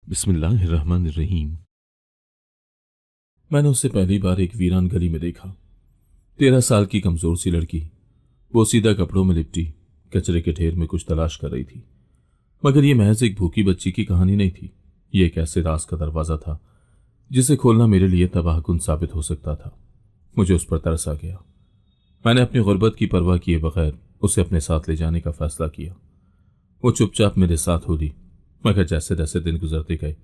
बिस्मिल्लाहिर्रहमानिर्रहीम। मैंने उसे पहली बार एक वीरान गली में देखा। 13 साल की कमजोर सी लड़की, वो सीधा कपड़ों में लिपटी कचरे के ढेर में कुछ तलाश कर रही थी। मगर ये महज एक भूखी बच्ची की कहानी नहीं थी। ये एक ऐसे राज का दरवाजा था जिसे खोलना मेरे लिए तबाहकुन साबित हो सकता था। मुझे उस पर तरस आ गया। मैंने अपनी गुर्बत की परवाह किए बगैर उसे अपने साथ ले जाने का फैसला किया। वो चुपचाप मेरे साथ हो ली, मगर जैसे जैसे दिन गुजरते गए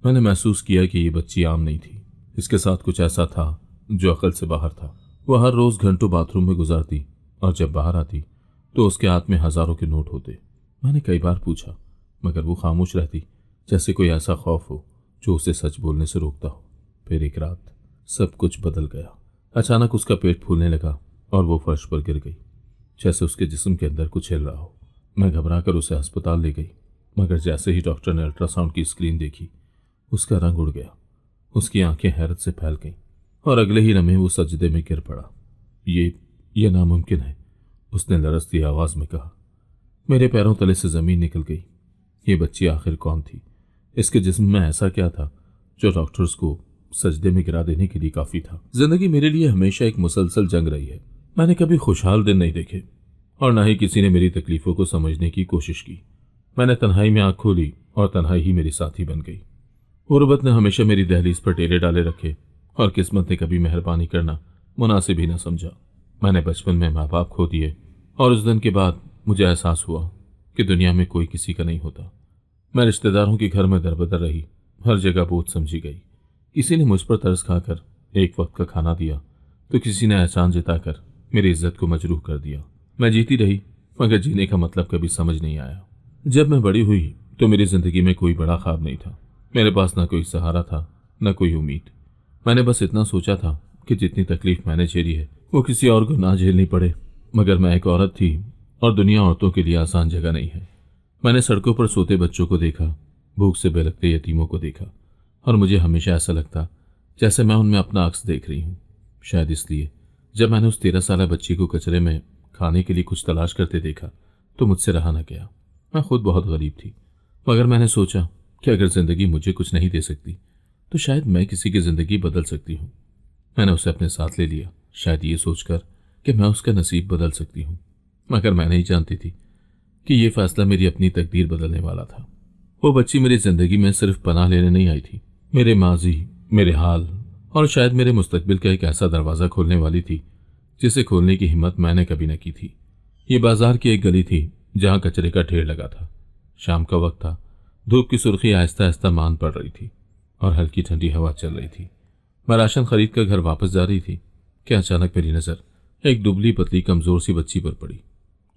मैंने महसूस किया कि ये बच्ची आम नहीं थी। इसके साथ कुछ ऐसा था जो अकल से बाहर था। वह हर रोज घंटों बाथरूम में गुजारती और जब बाहर आती तो उसके हाथ में हजारों के नोट होते। मैंने कई बार पूछा, मगर वो खामोश रहती, जैसे कोई ऐसा खौफ हो जो उसे सच बोलने से रोकता हो। फिर एक रात सब कुछ बदल गया। अचानक उसका पेट फूलने लगा और वो फर्श पर गिर गई, जैसे उसके जिस्म के अंदर कुछ हिल रहा हो। मैं घबराकर उसे अस्पताल ले गई, मगर जैसे ही डॉक्टर ने अल्ट्रासाउंड की स्क्रीन देखी उसका रंग उड़ गया। उसकी आंखें हैरत से फैल गईं और अगले ही लम्हे वो सजदे में गिर पड़ा। ये नामुमकिन है, उसने लरजती आवाज में कहा। मेरे पैरों तले से जमीन निकल गई। ये बच्ची आखिर कौन थी? इसके जिस्म में ऐसा क्या था जो डॉक्टर्स को सजदे में गिरा देने के लिए काफी था? जिंदगी मेरे लिए हमेशा एक मुसलसल जंग रही है। मैंने कभी खुशहाल दिन नहीं देखे और ना ही किसी ने मेरी तकलीफों को समझने की कोशिश की। मैंने तन्हाई में आंख खोली और तन्हाई ही मेरी साथी बन गई। गुर्बत ने हमेशा मेरी दहलीज पर डेरे डाले रखे और किस्मत ने कभी मेहरबानी करना मुनासिब ही न समझा। मैंने बचपन में माँ बाप खो दिए और उस दिन के बाद मुझे एहसास हुआ कि दुनिया में कोई किसी का नहीं होता। मैं रिश्तेदारों के घर में दरबदर रही, हर जगह बोझ समझी गई। किसी ने मुझ पर तरस खाकर एक वक्त का खाना दिया तो किसी ने एहसान जताकर मेरी इज्जत को मजरूह कर दिया। मैं जीती रही, मगर जीने का मतलब कभी समझ नहीं आया। जब मैं बड़ी हुई तो मेरी जिंदगी में कोई बड़ा ख्वाब नहीं था। मेरे पास ना कोई सहारा था, न कोई उम्मीद। मैंने बस इतना सोचा था कि जितनी तकलीफ मैंने झेली है वो किसी और को ना झेलनी पड़े। मगर मैं एक औरत थी और दुनिया औरतों के लिए आसान जगह नहीं है। मैंने सड़कों पर सोते बच्चों को देखा, भूख से बेलकते यतीमों को देखा और मुझे हमेशा ऐसा लगता जैसे मैं उनमें अपना अक्स देख रही हूँ। शायद इसलिए जब मैंने उस 13 साल बच्ची को कचरे में खाने के लिए कुछ तलाश करते देखा तो मुझसे रहा न गया। मैं खुद बहुत गरीब थी, मगर मैंने सोचा कि अगर जिंदगी मुझे कुछ नहीं दे सकती तो शायद मैं किसी की जिंदगी बदल सकती हूँ। मैंने उसे अपने साथ ले लिया, शायद ये सोचकर कि मैं उसका नसीब बदल सकती हूँ। मगर मैं नहीं जानती थी कि यह फैसला मेरी अपनी तकदीर बदलने वाला था। वो बच्ची मेरी जिंदगी में सिर्फ पनाह लेने नहीं आई थी, मेरे माजी, मेरे हाल और शायद मेरे मुस्तकबिल का एक ऐसा दरवाजा खोलने वाली थी जिसे खोलने की हिम्मत मैंने कभी न की थी। ये बाजार की एक गली थी जहां कचरे का ढेर लगा था। शाम का वक्त था, धूप की सुर्खी आहिस्ता आहिस्ता मान पड़ रही थी और हल्की ठंडी हवा चल रही थी। मैं राशन खरीद कर घर वापस जा रही थी कि अचानक मेरी नजर एक दुबली पतली कमजोर सी बच्ची पर पड़ी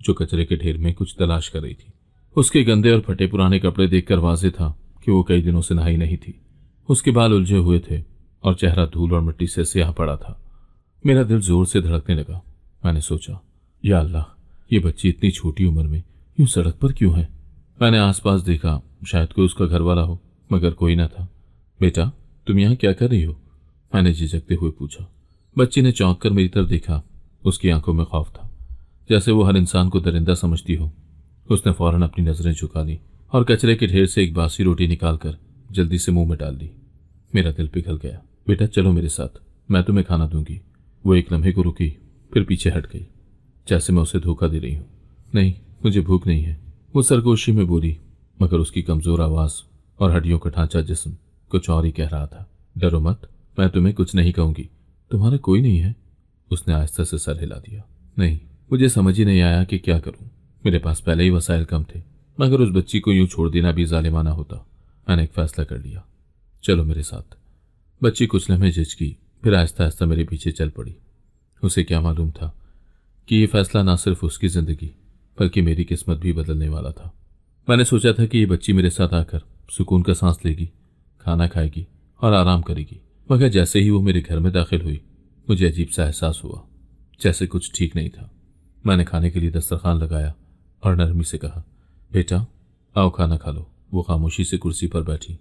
जो कचरे के ढेर में कुछ तलाश कर रही थी। उसके गंदे और फटे पुराने कपड़े देखकर वाज़ेह था कि वो कई दिनों से नहाई नहीं थी। उसके बाल उलझे हुए थे और चेहरा धूल और मिट्टी से स्याह पड़ा था। मेरा दिल जोर से धड़कने लगा। मैंने सोचा, या अल्लाह, ये बच्ची इतनी छोटी उम्र में यूं सड़क पर क्यों है? मैंने आसपास देखा, शायद कोई उसका घर वाला हो, मगर कोई ना था। बेटा, तुम यहाँ क्या कर रही हो? मैंने झिझकते हुए पूछा। बच्ची ने चौंक कर मेरी तरफ देखा। उसकी आंखों में खौफ था, जैसे वो हर इंसान को दरिंदा समझती हो। उसने फौरन अपनी नजरें झुका ली और कचरे के ढेर से एक बासी रोटी निकालकर जल्दी से मुंह में डाल दी। मेरा दिल पिघल गया। बेटा चलो मेरे साथ, मैं तुम्हें खाना दूंगी। वो एक लम्हे को रुकी, फिर पीछे हट गई, जैसे मैं उसे धोखा दे रही हूँ। नहीं, मुझे भूख नहीं है, वो सरगोशी में बोली, मगर उसकी कमजोर आवाज और हड्डियों का ढांचा जिस्म कुछ और ही कह रहा था। डरो मत, मैं तुम्हें कुछ नहीं कहूंगी। तुम्हारा कोई नहीं है? उसने आहिस्ता से सर हिला दिया। नहीं, मुझे समझ ही नहीं आया कि क्या करूं। मेरे पास पहले ही वसाइल कम थे, मगर उस बच्ची को यूं छोड़ देना भी जालिमाना होता। मैंने एक फैसला कर लिया, चलो मेरे साथ। बच्ची कुछ लम्हे झिझकी, फिर आहिस्ता आहिस्ता मेरे पीछे चल पड़ी। उसे क्या मालूम था कि यह फैसला ना सिर्फ उसकी जिंदगी बल्कि मेरी किस्मत भी बदलने वाला था। मैंने सोचा था कि ये बच्ची मेरे साथ आकर सुकून का सांस लेगी, खाना खाएगी और आराम करेगी, मगर जैसे ही वो मेरे घर में दाखिल हुई मुझे अजीब सा एहसास हुआ, जैसे कुछ ठीक नहीं था। मैंने खाने के लिए दस्तरखान लगाया और नरमी से कहा, बेटा आओ खाना खा लो। वो खामोशी से कुर्सी पर बैठी,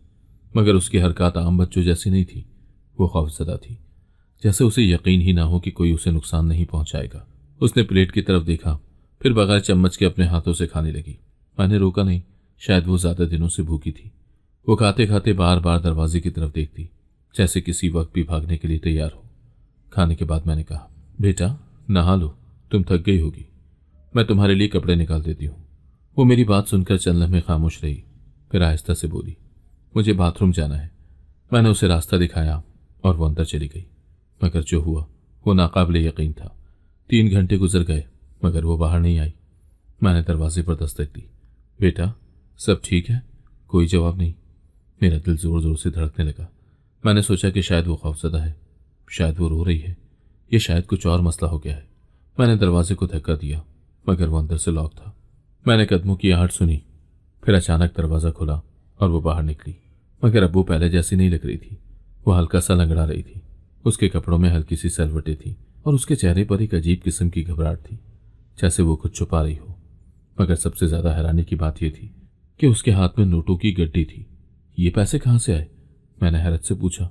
मगर उसकी हरकत आम बच्चों जैसी नहीं थी। वो खौफजदा थी, जैसे उसे यकीन ही ना हो कि कोई उसे नुकसान नहीं पहुंचाएगा। उसने प्लेट की तरफ देखा, फिर बगैर चम्मच के अपने हाथों से खाने लगी। मैंने रोका नहीं, शायद वो ज्यादा दिनों से भूखी थी। वो खाते खाते बार बार दरवाजे की तरफ देखती, जैसे किसी वक्त भी भागने के लिए तैयार हो। खाने के बाद मैंने कहा, बेटा नहा लो, तुम थक गई होगी, मैं तुम्हारे लिए कपड़े निकाल देती हूँ। वो मेरी बात सुनकर चंद लम्हे खामोश रही, फिर आहिस्ता से बोली, मुझे बाथरूम जाना है। मैंने उसे रास्ता दिखाया और वो अंदर चली गई। मगर जो हुआ वो नाकाबिले यकीन था। 3 घंटे गुजर गए मगर वो बाहर नहीं आई। मैंने दरवाजे पर दस्तक दी, बेटा सब ठीक है? कोई जवाब नहीं। मेरा दिल जोर जोर से धड़कने लगा। मैंने सोचा कि शायद वो खौफजदा है, शायद वो रो रही है, ये शायद कुछ और मसला हो गया है। मैंने दरवाजे को धक्का दिया मगर वो अंदर से लॉक था। मैंने कदमों की आहट सुनी, फिर अचानक दरवाज़ा खुला और वो बाहर निकली। मगर अब वो पहले जैसी नहीं लग रही थी। वो हल्का सा लंगड़ा रही थी, उसके कपड़ों में हल्की सी सलवटें थी और उसके चेहरे पर एक अजीब किस्म की घबराहट थी, जैसे वो कुछ छुपा रही हो। मगर सबसे ज्यादा हैरानी की बात यह थी कि उसके हाथ में नोटों की गड्डी थी। ये पैसे कहाँ से आए? मैंने हैरत से पूछा।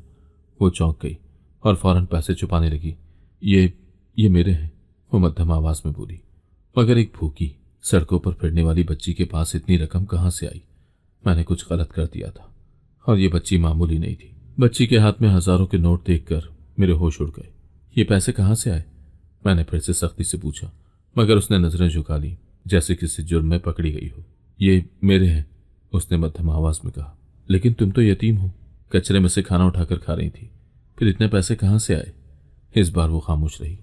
वो चौंक गई और फौरन पैसे छुपाने लगी। ये मेरे हैं, वो मध्यम आवाज में बोली। मगर एक भूखी सड़कों पर फिरने वाली बच्ची के पास इतनी रकम कहाँ से आई? मैंने कुछ गलत कर दिया था और ये बच्ची मामूली नहीं थी। बच्ची के हाथ में हजारों के नोट देखकर मेरे होश उड़ गए। ये पैसे कहाँ से आए? मैंने फिर से सख्ती से पूछा, मगर उसने नजरें झुका ली, जैसे किसी जुर्म में पकड़ी गई हो। ये मेरे हैं, उसने मध्यम आवाज में कहा। लेकिन तुम तो यतीम हो, कचरे में से खाना उठाकर खा रही थी, फिर इतने पैसे कहाँ से आए? इस बार वो खामोश रही।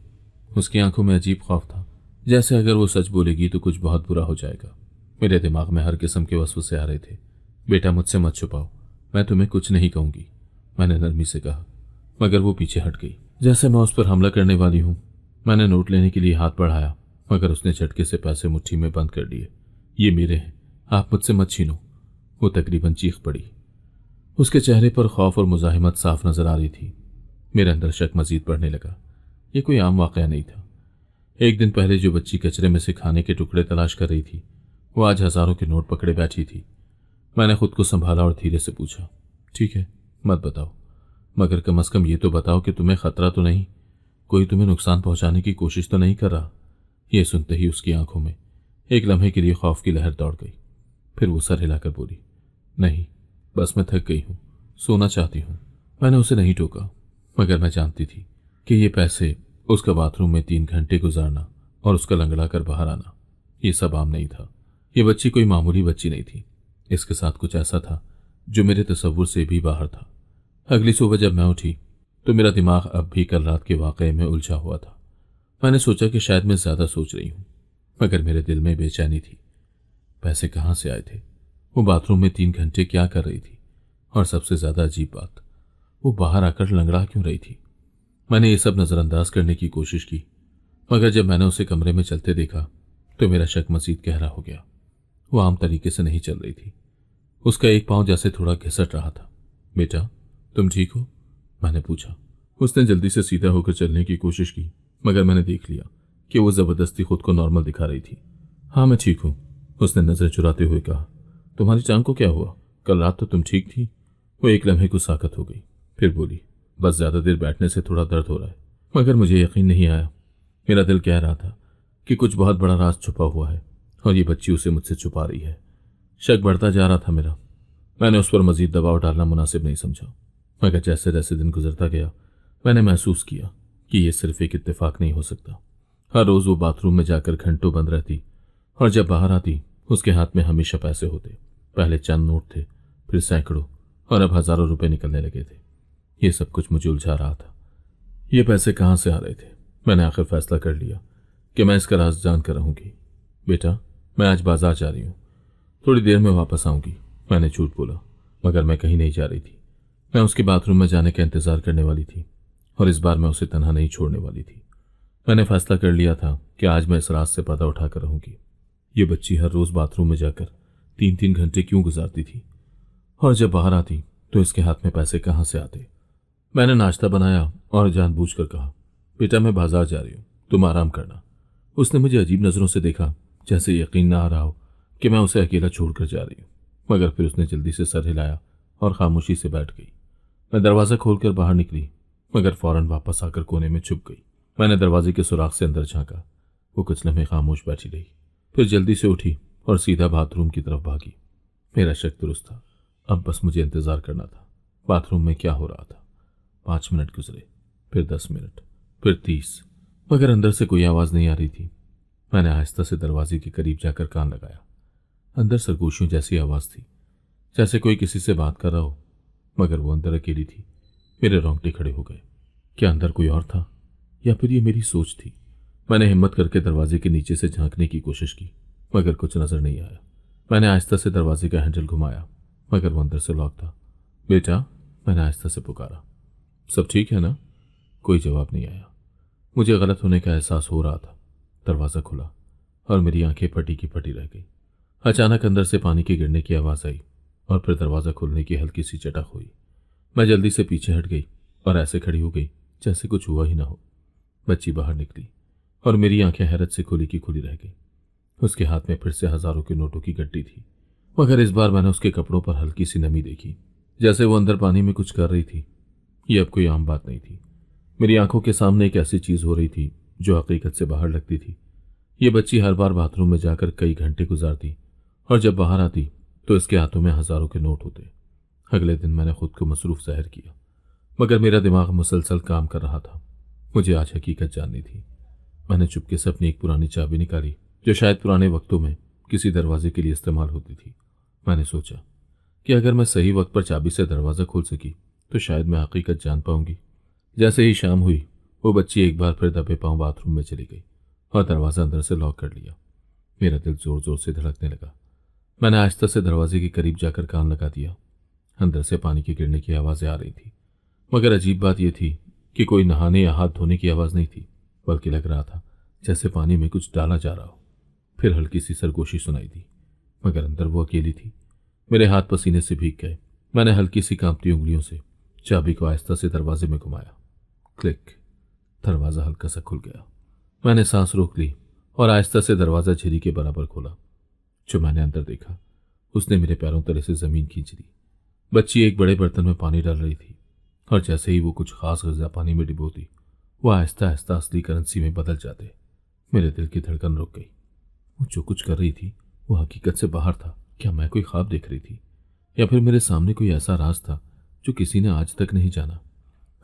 उसकी आंखों में अजीब खौफ था, जैसे अगर वो सच बोलेगी तो कुछ बहुत बुरा हो जाएगा। मेरे दिमाग में हर किस्म के वसवसे आ रहे थे। बेटा मुझसे मत छुपाओ, मैं तुम्हें कुछ नहीं कहूंगी, मैंने नरमी से कहा। मगर वो पीछे हट गई, जैसे मैं उस पर हमला करने वाली हूं। मैंने नोट लेने के लिए हाथ बढ़ाया मगर उसने झटके से पैसे मुट्ठी में बंद कर लिए। ये मेरे हैं, आप मुझसे मत छीनो। वो तकरीबन चीख पड़ी। उसके चेहरे पर खौफ और मुजाहिमत साफ नजर आ रही थी। मेरे अंदर शक मजीद बढ़ने लगा। ये कोई आम वाकया नहीं था। एक दिन पहले जो बच्ची कचरे में से खाने के टुकड़े तलाश कर रही थी, वो आज हजारों के नोट पकड़े बैठी थी। मैंने खुद को संभाला और धीरे से पूछा, ठीक है मत बताओ, मगर कम से कम ये तो बताओ कि तुम्हें खतरा तो नहीं, कोई तुम्हें नुकसान पहुंचाने की कोशिश तो नहीं कर रहा? यह सुनते ही उसकी आंखों में एक लम्हे के लिए खौफ की लहर दौड़ गई। फिर वो सर हिलाकर बोली, नहीं, बस मैं थक गई हूं, सोना चाहती हूं। मैंने उसे नहीं टोका, मगर मैं जानती थी कि ये पैसे, उसका बाथरूम में 3 घंटे गुजारना और उसका लंगड़ा कर बाहर आना, ये सब आम नहीं था। ये बच्ची कोई मामूली बच्ची नहीं थी। इसके साथ कुछ ऐसा था जो मेरे तसव्वुर से भी बाहर था। अगली सुबह जब मैं उठी तो मेरा दिमाग अब भी कल रात के वाकये में उलझा हुआ था। मैंने सोचा कि शायद मैं ज्यादा सोच रही हूं, मगर मेरे दिल में बेचैनी थी। पैसे कहाँ से आए थे? वो बाथरूम में 3 घंटे क्या कर रही थी? और सबसे ज्यादा अजीब बात, वो बाहर आकर लंगड़ा क्यों रही थी? मैंने ये सब नजरअंदाज करने की कोशिश की, मगर जब मैंने उसे कमरे में चलते देखा तो मेरा शक मजीद गहरा हो गया। वो आम तरीके से नहीं चल रही थी। उसका एक पांव जैसे थोड़ा घिसट रहा था। बेटा तुम ठीक हो? मैंने पूछा। उसने जल्दी से सीधा होकर चलने की कोशिश की, मगर मैंने देख लिया कि वो जबरदस्ती खुद को नॉर्मल दिखा रही थी। हाँ मैं ठीक हूं, उसने नजर चुराते हुए कहा। तुम्हारी टांग को क्या हुआ? कल रात तो तुम ठीक थी। वो एक लम्हे को साकत हो गई, फिर बोली, बस ज्यादा देर बैठने से थोड़ा दर्द हो रहा है। मगर मुझे यकीन नहीं आया। मेरा दिल कह रहा था कि कुछ बहुत बड़ा राज छुपा हुआ है और ये बच्ची उसे मुझसे छुपा रही है। शक बढ़ता जा रहा था मेरा। मैंने उस पर मजीद दबाव डालना मुनासिब नहीं समझा, मगर जैसे जैसे दिन गुजरता गया मैंने महसूस किया कि यह सिर्फ एक इत्तेफाक नहीं हो सकता। हर रोज वो बाथरूम में जाकर घंटों बंद रहती और जब बाहर आती उसके हाथ में हमेशा पैसे होते। पहले चंद नोट थे, फिर सैकड़ों और अब हजारों रुपए निकलने लगे थे। ये सब कुछ मुझे उलझा रहा था। ये पैसे कहाँ से आ रहे थे? मैंने आखिर फैसला कर लिया कि मैं इसका राज जान कर रहूंगी। बेटा मैं आज बाजार जा रही हूँ, थोड़ी देर में वापस आऊंगी, मैंने झूठ बोला। मगर मैं कहीं नहीं जा रही थी। मैं उसके बाथरूम में जाने का इंतजार करने वाली थी और इस बार मैं उसे तन्हा नहीं छोड़ने वाली थी। मैंने फैसला कर लिया था कि आज मैं इस रात से पर्दा उठाकर रहूंगी। ये बच्ची हर रोज बाथरूम में जाकर 3-3 घंटे क्यों गुजारती थी और जब बाहर आती तो इसके हाथ में पैसे कहाँ से आते? मैंने नाश्ता बनाया और जानबूझकर कहा, बेटा मैं बाजार जा रही हूँ, तुम आराम करना। उसने मुझे अजीब नजरों से देखा, जैसे यकीन ना आ रहा हो कि मैं उसे अकेला छोड़कर जा रही हूँ। मगर फिर उसने जल्दी से सर हिलाया और खामोशी से बैठ गई। मैं दरवाजा खोलकर बाहर निकली, मगर फौरन वापस आकर कोने में छुप गई। मैंने दरवाजे के सुराख से अंदर झांका। वो कुछ लम्हे खामोश बैठी रही, फिर जल्दी से उठी और सीधा बाथरूम की तरफ भागी। मेरा शक दुरुस्त था। अब बस मुझे इंतजार करना था। बाथरूम में क्या हो रहा था। 5 मिनट गुजरे, फिर 10 मिनट, फिर 30, मगर अंदर से कोई आवाज नहीं आ रही थी। मैंने आहिस्ता से दरवाजे के करीब जाकर कान लगाया। अंदर सरगोशियों जैसी आवाज थी, जैसे कोई किसी से बात कर रहा हो, मगर वो अंदर अकेली थी। मेरे रोंगटे खड़े हो गए। क्या अंदर कोई और था या फिर ये मेरी सोच थी? मैंने हिम्मत करके दरवाजे के नीचे से झांकने की कोशिश की, मगर कुछ नजर नहीं आया। मैंने आहिस्ता से दरवाजे का हैंडल घुमाया, मगर वो अंदर से लॉक था। बेटा, मैंने आहिस्ता से पुकारा। सब ठीक है ना? कोई जवाब नहीं आया। मुझे गलत होने का एहसास हो रहा था। दरवाज़ा खुला और मेरी आंखें फटी की फटी रह गई। अचानक अंदर से पानी के गिरने की आवाज़ आई और फिर दरवाज़ा खुलने की हल्की सी चटक हुई। मैं जल्दी से पीछे हट गई और ऐसे खड़ी हो गई जैसे कुछ हुआ ही ना हो। बच्ची बाहर निकली और मेरी आंखें हैरत से खुली की खुली रह गई। उसके हाथ में फिर से हजारों के नोटों की गड्डी थी, मगर इस बार मैंने उसके कपड़ों पर हल्की सी नमी देखी, जैसे वो अंदर पानी में कुछ कर रही थी। यह अब कोई आम बात नहीं थी। मेरी आंखों के सामने एक ऐसी चीज हो रही थी जो हकीकत से बाहर लगती थी। ये बच्ची हर बार बाथरूम में जाकर कई घंटे गुजारती और जब बाहर आती तो इसके हाथों में हजारों के नोट होते। अगले दिन मैंने खुद को मसरूफ जाहिर किया, मगर मेरा दिमाग मुसलसल काम कर रहा था। मुझे आज हकीकत जाननी थी। मैंने चुपके से अपनी एक पुरानी चाबी निकाली जो शायद पुराने वक्तों में किसी दरवाजे के लिए इस्तेमाल होती थी। मैंने सोचा कि अगर मैं सही वक्त पर चाबी से दरवाज़ा खोल सकी तो शायद मैं हकीकत जान पाऊंगी। जैसे ही शाम हुई, वो बच्ची एक बार फिर दबे पांव बाथरूम में चली गई और दरवाज़ा अंदर से लॉक कर लिया। मेरा दिल जोर जोर से धड़कने लगा। मैंने आहिस्ता से दरवाजे के करीब जाकर कान लगा दिया। अंदर से पानी के गिरने की आवाज़ें आ रही थी, मगर अजीब बात यह थी कि कोई नहाने या हाथ धोने की आवाज़ नहीं थी, बल्कि लग रहा था जैसे पानी में कुछ डाला जा रहा हो। फिर हल्की सी सरगोशी सुनाई दी, मगर अंदर वो अकेली थी। मेरे हाथ पसीने से भीग गए। मैंने हल्की सी कांपती उंगलियों से चाबी को आहिस्ता से दरवाजे में घुमाया। क्लिक, दरवाज़ा हल्का सा खुल गया। मैंने सांस रोक ली और आहिस्ता से दरवाज़ा झिरी के बराबर खोला। जो मैंने अंदर देखा उसने मेरे पैरों तले से ज़मीन खींच ली। बच्ची एक बड़े बर्तन में पानी डाल रही थी और जैसे ही वो कुछ खास ग़िज़ा पानी में डिबोती, वो आहिस्ता आहिस्ता असली करेंसी में बदल जाते। मेरे दिल की धड़कन रुक गई। वो जो कुछ कर रही थी वो हकीकत से बाहर था। क्या मैं कोई ख्वाब देख रही थी या फिर मेरे सामने कोई ऐसा राज था जो किसी ने आज तक नहीं जाना?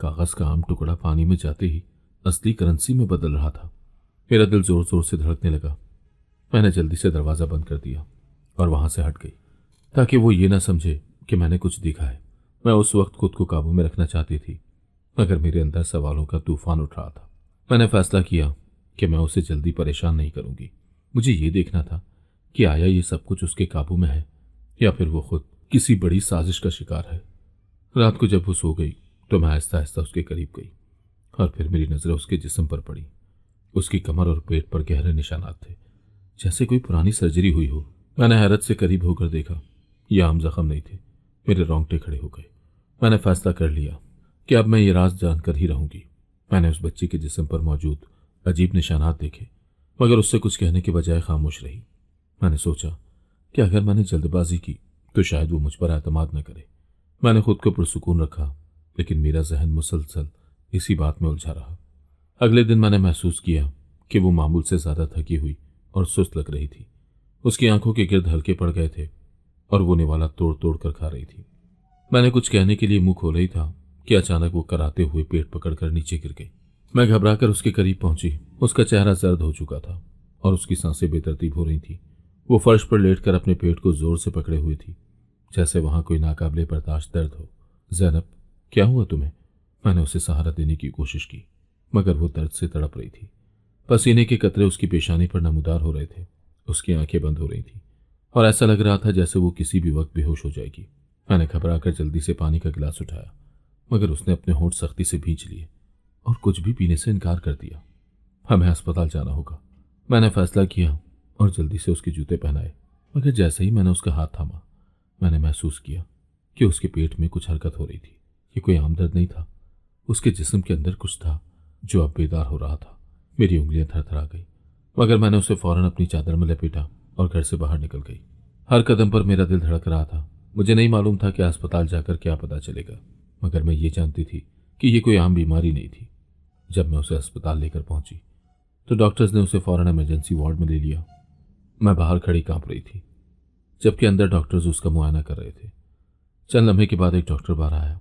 कागज का आम टुकड़ा पानी में जाते ही असली करेंसी में बदल रहा था। मेरा दिल जोर जोर से धड़कने लगा। मैंने जल्दी से दरवाज़ा बंद कर दिया और वहां से हट गई ताकि वो ये ना समझे कि मैंने कुछ देखा है। मैं उस वक्त खुद को काबू में रखना चाहती थी, मगर मेरे अंदर सवालों का तूफान उठ रहा था। मैंने फैसला किया कि मैं उसे जल्दी परेशान नहीं करूंगी। मुझे ये देखना था कि आया ये सब कुछ उसके काबू में है या फिर वो खुद किसी बड़ी साजिश का शिकार है। रात को जब वो सो गई तो मैं आहिस्ता आहिस्ता उसके करीब गई और फिर मेरी नजरें उसके जिस्म पर पड़ी। उसकी कमर और पेट पर गहरे निशानात थे, जैसे कोई पुरानी सर्जरी हुई हो। मैंने हैरत से करीब होकर देखा, ये आम जख्म नहीं थे। मेरे रोंगटे खड़े हो गए। मैंने फैसला कर लिया कि अब मैं ये राज जानकर ही रहूंगी। मैंने उस बच्ची के जिस्म पर मौजूद अजीब निशानात देखे, मगर उससे कुछ कहने के बजाय खामोश रही। मैंने सोचा कि अगर मैंने जल्दबाजी की तो शायद वो मुझ पर एतमाद न करे। मैंने खुद को पुरसुकून रखा, लेकिन मेरा जहन मुसलसल इसी बात में उलझा रहा। अगले दिन मैंने महसूस किया कि वो मामूल से ज्यादा थकी हुई और सुस्त लग रही थी। उसकी आंखों के गिर्द हल्के पड़ गए थे और वो निवाला तोड़ तोड़ कर खा रही थी। मैंने कुछ कहने के लिए मुंह खोला ही था कि अचानक वो कराते हुए पेट पकड़कर नीचे गिर गई। मैं घबराकर उसके करीब पहुंची। उसका चेहरा जर्द हो चुका था और उसकी सांसें बेतरतीब हो रही थी। वो फर्श पर लेटकर अपने पेट को जोर से पकड़े हुई थी, जैसे वहां कोई नाकाबिले बर्दाश्त दर्द हो। ज़ैनब, क्या हुआ तुम्हें? मैंने उसे सहारा देने की कोशिश की, मगर वो दर्द से तड़प रही थी। पसीने के कतरे उसकी पेशानी पर नमूदार हो रहे थे। उसकी आंखें बंद हो रही थी और ऐसा लग रहा था जैसे वो किसी भी वक्त बेहोश हो जाएगी। मैंने घबराकर जल्दी से पानी का गिलास उठाया, मगर उसने अपने होंठ सख्ती से भींच लिए और कुछ भी पीने से इनकार कर दिया। हमें अस्पताल जाना होगा, मैंने फैसला किया और जल्दी से उसके जूते पहनाए। मगर जैसे ही मैंने उसका हाथ थामा, मैंने महसूस किया कि उसके पेट में कुछ हरकत हो रही थी। ये कोई आम दर्द नहीं था, उसके जिस्म के अंदर कुछ था जो अब बेदार हो रहा था। मेरी उंगलियां थरथरा गई, मगर मैंने उसे फौरन अपनी चादर में लपेटा और घर से बाहर निकल गई। हर कदम पर मेरा दिल धड़क रहा था। मुझे नहीं मालूम था कि अस्पताल जाकर क्या पता चलेगा, मगर मैं ये जानती थी कि ये कोई आम बीमारी नहीं थी। जब मैं उसे अस्पताल लेकर पहुंची तो डॉक्टर्स ने उसे फौरन इमरजेंसी वार्ड में ले लिया। मैं बाहर खड़ी कांप रही थी, जबकि अंदर डॉक्टर्स उसका मुआयना कर रहे थे। चंद लम्हे के बाद एक डॉक्टर बाहर आया।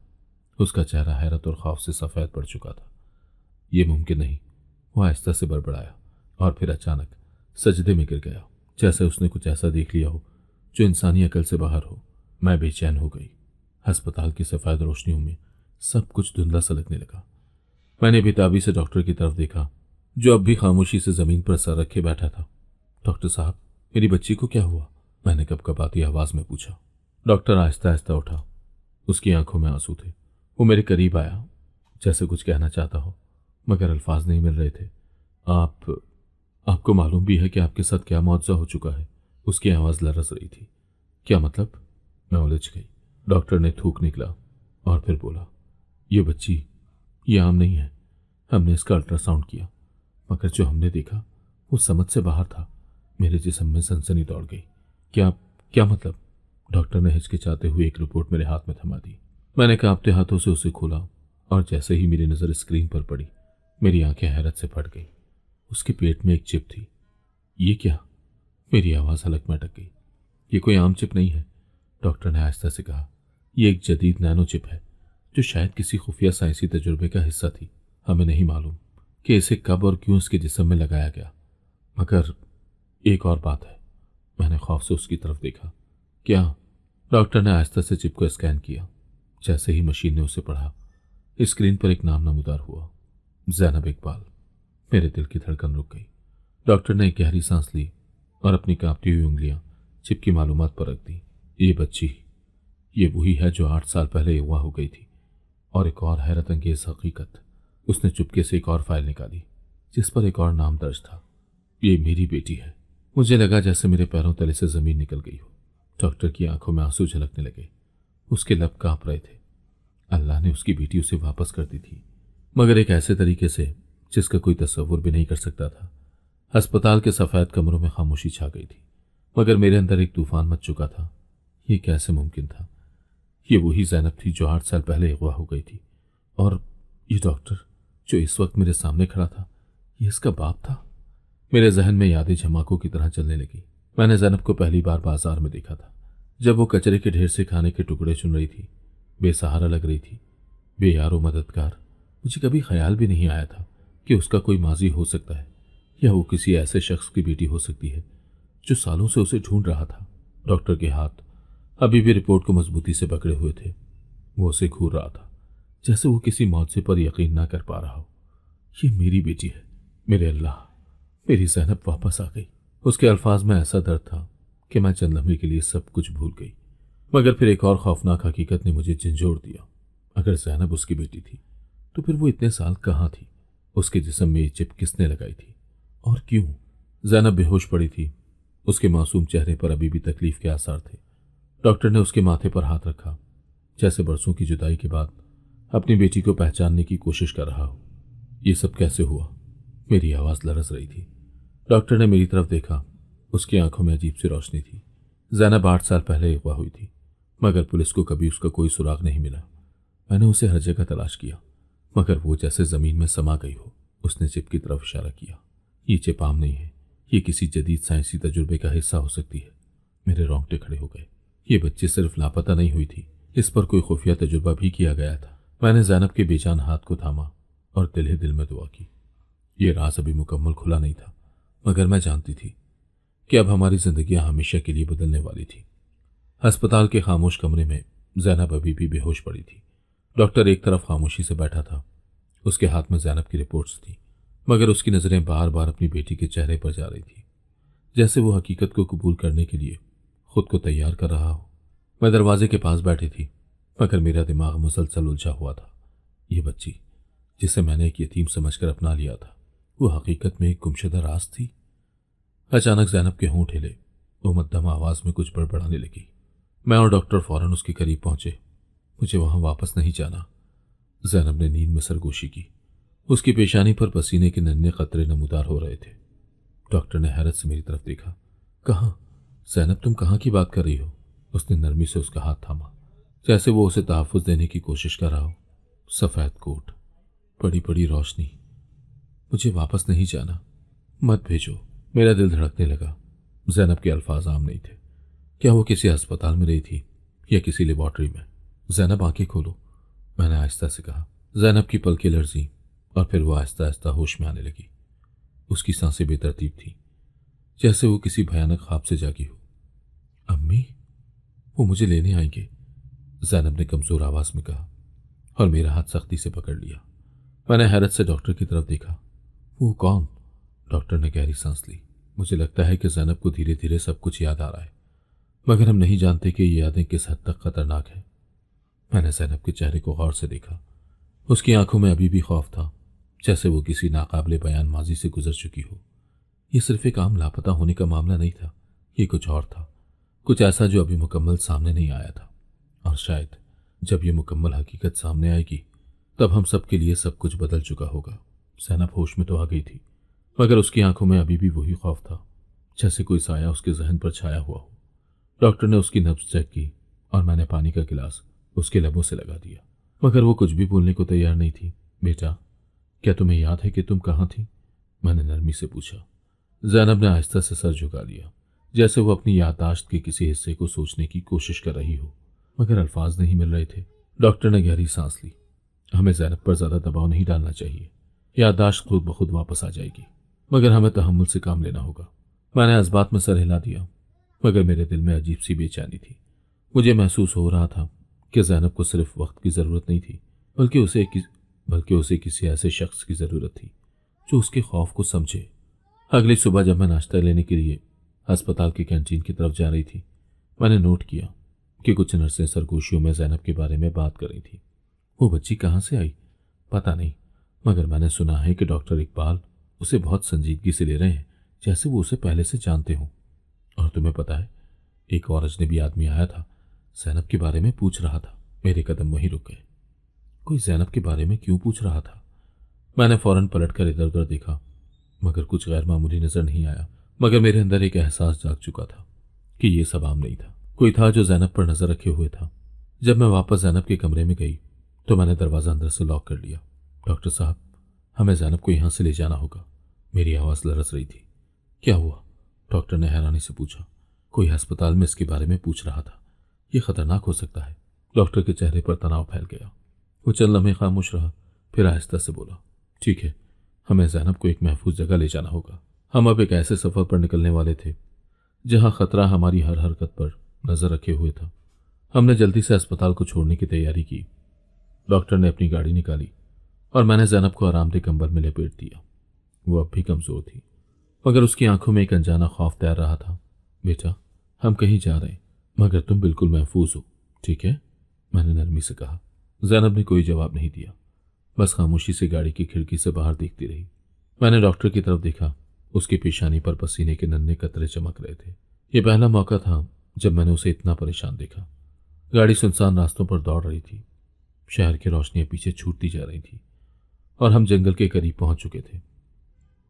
उसका चेहरा हैरत और खौफ से सफ़ेद पड़ चुका था। ये मुमकिन नहीं, वो आहिस्ता से बड़बड़ाया और फिर अचानक सजदे में गिर गया, जैसे उसने कुछ ऐसा देख लिया हो जो इंसानी अकल से बाहर हो। मैं बेचैन हो गई। अस्पताल की सफ़ेद रोशनियों में सब कुछ धुंधला सा लगने लगा। मैंने बेताबी से डॉक्टर की तरफ देखा, जो अब भी खामोशी से ज़मीन पर सर रखे बैठा था। डॉक्टर साहब, मेरी बच्ची को क्या हुआ? मैंने कपकपाती आवाज़ में पूछा। डॉक्टर आहिस्ता आहिस्ता उठा। उसकी आंखों में आंसू थे। वो मेरे करीब आया, जैसे कुछ कहना चाहता हो, मगर अल्फाज नहीं मिल रहे थे। आपको मालूम भी है कि आपके साथ क्या मुआवजा हो चुका है? उसकी आवाज़ लरस रही थी। क्या मतलब? मैं उलझ गई। डॉक्टर ने थूक निकला और फिर बोला, ये बच्ची, ये आम नहीं है। हमने इसका अल्ट्रासाउंड किया, मगर जो हमने देखा वो समझ से बाहर था। मेरे जिस्म में सनसनी दौड़ गई। क्या मतलब? डॉक्टर ने हिचकिचाते हुए एक रिपोर्ट मेरे हाथ में थमा दी। मैंने कांपते हाथों से उसे खोला और जैसे ही मेरी नज़र स्क्रीन पर पड़ी, मेरी आंखें हैरत से फट गई। उसके पेट में एक चिप थी। ये क्या? मेरी आवाज़ हलक में अटक गई। ये कोई आम चिप नहीं है, डॉक्टर ने आहिस्ता से कहा। यह एक जदीद नैनो चिप है, जो शायद किसी खुफिया साइंसी तजुर्बे का हिस्सा थी। हमें नहीं मालूम कि इसे कब और क्यों उसके जिस्म में लगाया गया, मगर एक और बात है। मैंने खौफ से उसकी तरफ देखा। क्या? डॉक्टर ने आहिस्ता से चिप को स्कैन किया। जैसे ही मशीन ने उसे पढ़ा, स्क्रीन पर एक नाम नमूदार हुआ, ज़ैनब इकबाल। मेरे दिल की धड़कन रुक गई। डॉक्टर ने एक गहरी सांस ली और अपनी कांपती हुई उंगलियां चिप की मालूमात पर रख दी। ये बच्ची, ये वही है जो 8 साल पहले अगवा हो गई थी। और एक और हैरत अंगेज हकीकत, उसने चुपके से एक और फाइल निकाली जिस पर एक और नाम दर्ज था। ये मेरी बेटी है। मुझे लगा जैसे मेरे पैरों तले से जमीन निकल गई हो। डॉक्टर की आंखों में आंसू झलकने लगे। उसके लब कांप रहे थे। अल्लाह ने उसकी बेटी उसे वापस कर दी थी, मगर एक ऐसे तरीके से जिसका कोई तस्वुर भी नहीं कर सकता था। अस्पताल के सफ़ेद कमरों में खामोशी छा गई थी, मगर मेरे अंदर एक तूफान मच चुका था। ये कैसे मुमकिन था? ये वही ज़ैनब थी जो 8 साल पहले अगवा हो गई थी, और ये डॉक्टर जो इस वक्त मेरे सामने खड़ा था, ये इसका बाप था। मेरे जहन में यादें झमाकों की तरह चलने लगी। मैंने ज़ैनब को पहली बार बाजार में देखा था, जब वो कचरे के ढेर से खाने के टुकड़े चुन रही थी। बेसहारा लग रही थी, बेयारो मददगार। मुझे कभी ख्याल भी नहीं आया था कि उसका कोई माजी हो सकता है, या वो किसी ऐसे शख्स की बेटी हो सकती है जो सालों से उसे ढूंढ रहा था। डॉक्टर के हाथ अभी भी रिपोर्ट को मजबूती से पकड़े हुए थे। वो उसे घूर रहा था, जैसे वो किसी मौजे पर यकीन ना कर पा रहा हो। ये मेरी बेटी है। मेरे अल्लाह, मेरी ज़ैनब वापस आ गई। उसके अल्फाज में ऐसा दर्द था कि मैं चंद लम्हे के लिए सब कुछ भूल गई। मगर फिर एक और खौफनाक हकीकत ने मुझे झंझोड़ दिया। अगर ज़ैनब उसकी बेटी थी, तो फिर वो इतने साल कहाँ थी? उसके जिस्म में ये चिप किसने लगाई थी, और क्यों? ज़ैनब बेहोश पड़ी थी। उसके मासूम चेहरे पर अभी भी तकलीफ के आसार थे। डॉक्टर ने उसके माथे पर हाथ रखा, जैसे बरसों की जुदाई के बाद अपनी बेटी को पहचानने की कोशिश कर रहा हो। ये सब कैसे हुआ? मेरी आवाज़ लरस रही थी। डॉक्टर ने मेरी तरफ देखा। उसकी आंखों में अजीब सी रोशनी थी। ज़ैनब 8 साल पहले अगवा हुई थी, मगर पुलिस को कभी उसका कोई सुराग नहीं मिला। मैंने उसे हर जगह तलाश किया, मगर वो जैसे ज़मीन में समा गई हो। उसने चिप की तरफ इशारा किया। ये चिप आम नहीं है, ये किसी जदीद साइंसी तजुर्बे का हिस्सा हो सकती है। मेरे रोंगटे खड़े हो गए। ये बच्ची सिर्फ लापता नहीं हुई थी, इस पर कोई खुफिया तजुर्बा भी किया गया था। मैंने ज़ैनब के बेजान हाथ को थामा और दिल ही दिल में दुआ की। ये राज अभी मुकम्मल खुला नहीं था, मगर मैं जानती थी कि अब हमारी जिंदगियां हमेशा के लिए बदलने वाली थी। अस्पताल के खामोश कमरे में ज़ैनब अभी भी बेहोश पड़ी थी। डॉक्टर एक तरफ खामोशी से बैठा था। उसके हाथ में ज़ैनब की रिपोर्ट्स थी, मगर उसकी नज़रें बार बार अपनी बेटी के चेहरे पर जा रही थी, जैसे वो हकीकत को कबूल करने के लिए खुद को तैयार कर रहा हो। मैं दरवाजे के पास बैठी थी, मगर मेरा दिमाग मुसलसल उलझा हुआ था। ये बच्ची, जिसे मैंने एक यतीम समझकर अपना लिया था, वो हकीकत में एक गुमशुदा राज थी। अचानक ज़ैनब के होंठ हिले। वो मध्यम आवाज़ में कुछ बड़बड़ाने लगी। मैं और डॉक्टर फौरन उसके करीब पहुंचे। मुझे वहां वापस नहीं जाना। ज़ैनब ने नींद में सरगोशी की। उसकी पेशानी पर पसीने के नन्हे कतरे नमूदार हो रहे थे। डॉक्टर ने हैरत से मेरी तरफ देखा। कहाँ? ज़ैनब, तुम कहाँ की बात कर रही हो? उसने नरमी से उसका हाथ थामा, जैसे वो उसे तहफ़्फ़ुज़ देने की कोशिश कर रहा हो। सफ़ेद कोट, बड़ी बड़ी रोशनी। मुझे वापस नहीं जाना, मत भेजो। मेरा दिल धड़कने लगा। ज़ैनब के अल्फाज आम नहीं थे। क्या वो किसी अस्पताल में रही थी या किसी लेबॉर्ट्री में? जैनब आंखें खोलो, मैंने आहिस्ता से कहा। जैनब की पलकें लरज़ीं और फिर वो आहिस्ता आहिस्ता होश में आने लगी। उसकी सांसें बेतरतीब थीं, जैसे वो किसी भयानक ख्वाब से जागी हो। अम्मी, वो मुझे लेने आएंगे, जैनब ने कमजोर आवाज में कहा और मेरा हाथ सख्ती से पकड़ लिया। मैंने हैरत से डॉक्टर की तरफ देखा। वो कौन? डॉक्टर ने गहरी सांस ली। मुझे लगता है कि जैनब को धीरे धीरे सब कुछ याद आ रहा है, मगर हम नहीं जानते कि ये यादें किस हद तक खतरनाक है। मैंने जैनब के चेहरे को गौर से देखा। उसकी आंखों में अभी भी खौफ था, जैसे वो किसी नाकाबिले बयान माजी से गुजर चुकी हो। ये सिर्फ एक आम लापता होने का मामला नहीं था, ये कुछ और था, कुछ ऐसा जो अभी मुकम्मल सामने नहीं आया था। और शायद जब ये मुकम्मल हकीकत सामने आएगी तब हम सब के लिए सब कुछ बदल चुका होगा। जैनब होश में तो आ गई थी, मगर उसकी आंखों में अभी भी वही खौफ था, जैसे कोई साया उसके जहन पर छाया हुआ हो। डॉक्टर ने उसकी नब्ज चेक की और मैंने पानी का गिलास उसके लबों से लगा दिया, मगर वो कुछ भी बोलने को तैयार नहीं थी। बेटा, क्या तुम्हें याद है कि तुम कहाँ थी? मैंने नरमी से पूछा। जैनब ने आहिस्ता से सर झुका लिया, जैसे वो अपनी याददाश्त के किसी हिस्से को सोचने की कोशिश कर रही हो, मगर अल्फाज नहीं मिल रहे थे। डॉक्टर ने गहरी सांस ली। हमें जैनब पर ज्यादा दबाव नहीं डालना चाहिए, याददाश्त खुद ब खुद वापस आ जाएगी, मगर हमें तहम्मुल से काम लेना होगा। मैंने इस बात में सर हिला दिया, मगर मेरे दिल में अजीब सी बेचैनी थी। मुझे महसूस हो रहा था कि जैनब को सिर्फ वक्त की ज़रूरत नहीं थी, बल्कि उसे किसी ऐसे शख्स की ज़रूरत थी जो उसके खौफ को समझे। अगली सुबह जब मैं नाश्ता लेने के लिए अस्पताल की कैंटीन की तरफ जा रही थी, मैंने नोट किया कि कुछ नर्सें सरगोशियों में जैनब के बारे में बात कर रही थी। वो बच्ची कहाँ से आई पता नहीं, मगर मैंने सुना है कि डॉक्टर इकबाल उसे बहुत संजीदगी से ले रहे हैं, जैसे वो उसे पहले से जानते हों। और तुम्हें पता है, एक और अजनबी आदमी आया था, जैनब के बारे में पूछ रहा था। मेरे कदम वहीं रुक गए। कोई जैनब के बारे में क्यों पूछ रहा था? मैंने फौरन पलटकर इधर उधर देखा, मगर कुछ गैर मामूली नजर नहीं आया। मगर मेरे अंदर एक एहसास जाग चुका था कि ये सब आम नहीं था, कोई था जो जैनब पर नजर रखे हुए था। जब मैं वापस जैनब के कमरे में गई तो मैंने दरवाजा अंदर से लॉक कर लिया। डॉक्टर साहब, हमें जैनब को यहां से ले जाना होगा। मेरी आवाज लरस रही थी। क्या हुआ? डॉक्टर ने हैरानी से पूछा। कोई अस्पताल में इसके बारे में पूछ रहा था, यह खतरनाक हो सकता है। डॉक्टर के चेहरे पर तनाव फैल गया। वो चंद लम्हे खामोश रहा, फिर आहिस्ता से बोला, ठीक है, हमें जैनब को एक महफूज जगह ले जाना होगा। हम अब एक ऐसे सफर पर निकलने वाले थे जहां खतरा हमारी हर हरकत पर नजर रखे हुए था। हमने जल्दी से अस्पताल को छोड़ने की तैयारी की। डॉक्टर ने अपनी गाड़ी निकाली और मैंने जैनब को आरामदेह कंबल में लपेट दिया। वो अब भी कमजोर थी, मगर उसकी आंखों में एक अनजाना खौफ तैर रहा था। बेटा, हम कहीं जा रहे हैं, मगर तुम बिल्कुल महफूज हो, ठीक है? मैंने नरमी से कहा। जैनब ने कोई जवाब नहीं दिया, बस खामोशी से गाड़ी की खिड़की से बाहर देखती रही। मैंने डॉक्टर की तरफ देखा। उसकी पेशानी पर पसीने के नन्हे कतरे चमक रहे थे। यह पहला मौका था जब मैंने उसे इतना परेशान देखा। गाड़ी सुनसान रास्तों पर दौड़ रही थी। शहर की रोशनियां पीछे छूटती जा रही थी और हम जंगल के करीब पहुंच चुके थे।